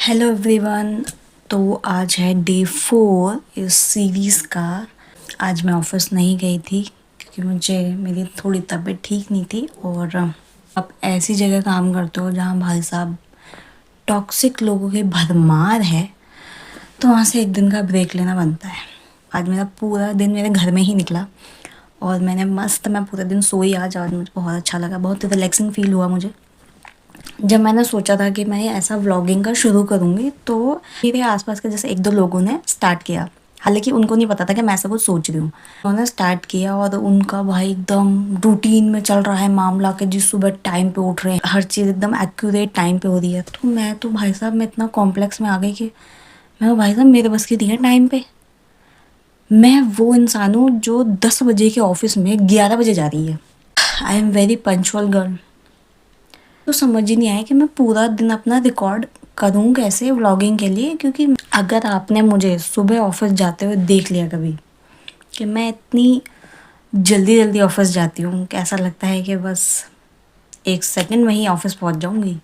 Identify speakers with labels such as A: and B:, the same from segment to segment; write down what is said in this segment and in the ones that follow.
A: Hello everyone. तो आज है डे 4 इस सीरीज़ का। आज मैं ऑफिस नहीं गई थी क्योंकि मेरी थोड़ी तबीयत ठीक नहीं थी। और आप ऐसी जगह काम करते हो जहाँ भाई साहब टॉक्सिक लोगों की भरमार है, तो वहाँ से एक दिन का ब्रेक लेना बनता है। आज मेरा पूरा दिन मेरे घर में ही निकला और मैं पूरा दिन सोई। आज मुझे बहुत अच्छा लगा, बहुत रिलैक्सिंग फील हुआ मुझे। जब मैंने सोचा था कि मैं ऐसा व्लॉगिंग का शुरू करूँगी, तो मेरे आसपास के जैसे एक दो लोगों ने स्टार्ट किया। हालांकि उनको नहीं पता था कि मैं ऐसा कुछ सोच रही हूँ। उन्होंने स्टार्ट किया और उनका भाई एकदम रूटीन में चल रहा है मामला, कि जिस सुबह टाइम पे उठ रहे हैं, हर चीज़ एकदम एक्यूरेट टाइम पे हो रही है। तो मैं तो भाई साहब मैं इतना कॉम्प्लेक्स में आ गई कि भाई साहब मेरे बस की थी है टाइम पे। मैं वो इंसान हूँ जो 10 बजे के ऑफिस में 11 बजे जा रही है। I am very punctual girl. तो समझ ही नहीं आया कि मैं पूरा दिन अपना रिकॉर्ड करूँ कैसे व्लॉगिंग के लिए। क्योंकि अगर आपने मुझे सुबह ऑफिस जाते हुए देख लिया कभी कि मैं इतनी जल्दी जल्दी ऑफिस जाती हूँ कि ऐसा लगता है कि बस 1 सेकंड में ही ऑफिस पहुँच जाऊँगी।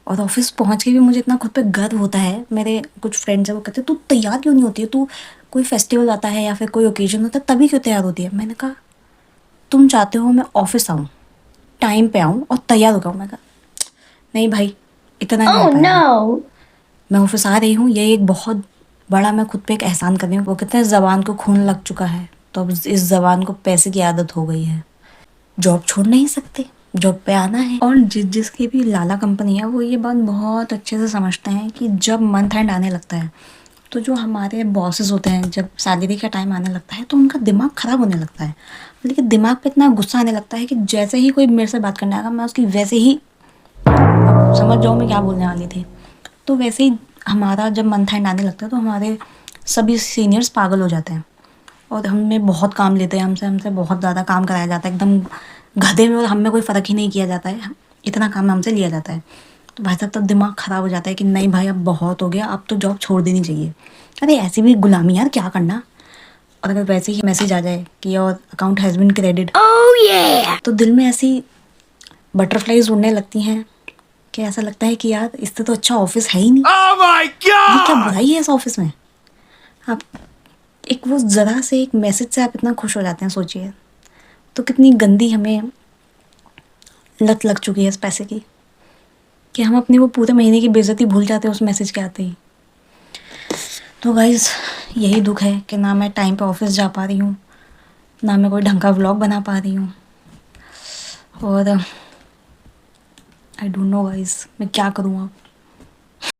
A: और ऑफिस पहुँच के भी मुझे इतना खुद पे गर्व होता है। मेरे कुछ फ्रेंड्स हैं, वो कहते हैं तू तैयार क्यों नहीं होती है, तू कोई फेस्टिवल आता है या फिर कोई ओकेजन होता है तभी क्यों तैयार होती है। मैंने कहा तुम चाहते हो मैं ऑफिस आऊँ, टाइम पे आऊँ और तैयार हो जाऊँ। मैं कहा नहीं भाई, इतना नहीं हो पाएगा।
B: no!
A: मैं ऑफिस आ रही हूँ, ये एक बहुत बड़ा मैं खुद पे एक एहसान कर रही हूँ। वो कहते हैं ज़बान को खून लग चुका है, तो अब इस ज़बान को पैसे की आदत हो गई है। जॉब छोड़ नहीं सकते, जॉब पे आना है। और जिसकी भी लाला कंपनी है वो ये बात बहुत अच्छे से समझते हैं कि जब मंथ एंड आने लगता है, तो जो हमारे बॉसेस होते हैं, जब सैलरी का टाइम आने लगता है तो उनका दिमाग ख़राब होने लगता है। लेकिन दिमाग पे इतना गुस्सा आने लगता है कि जैसे ही कोई मेरे से बात करने आएगा मैं उसकी वैसे ही, समझ जाओ मैं क्या बोलने वाली थी। तो वैसे ही हमारा जब मंथ एंड आने लगता है तो हमारे सभी सीनियर्स पागल हो जाते हैं और हमें बहुत काम लेते हैं। हमसे हमसे बहुत ज़्यादा काम कराया जाता है एकदम गधे में, और हम में कोई फ़र्क ही नहीं किया जाता है, इतना काम हमसे लिया जाता है। तो भाई साहब तब दिमाग ख़राब हो जाता है कि नहीं भाई अब बहुत हो गया, अब तो जॉब छोड़ देनी चाहिए। अरे ऐसी भी गुलामी यार, क्या करना। और अगर वैसे ही मैसेज आ जाए कि your account has been credit,
B: Oh yeah!
A: तो दिल में ऐसी बटरफ्लाइज उड़ने लगती हैं कि ऐसा लगता है कि यार इससे तो अच्छा ऑफिस है ही नहीं।
B: Oh my
A: ये क्या
B: god!
A: बुराई है इस ऑफिस में। आप एक वो ज़रा से एक मैसेज से आप इतना खुश हो जाते हैं, सोचिए तो कितनी गंदी हमें लत लग चुकी है इस पैसे की, कि हम अपनी वो पूरे महीने की बेइज्जती भूल जाते हैं उस मैसेज के आते ही। तो गाइज़ यही दुख है कि ना मैं टाइम पे ऑफिस जा पा रही हूँ, ना मैं कोई ढंग का व्लॉग बना पा रही हूँ। और आई डोंट नो गाइज़ मैं क्या करूँ अब।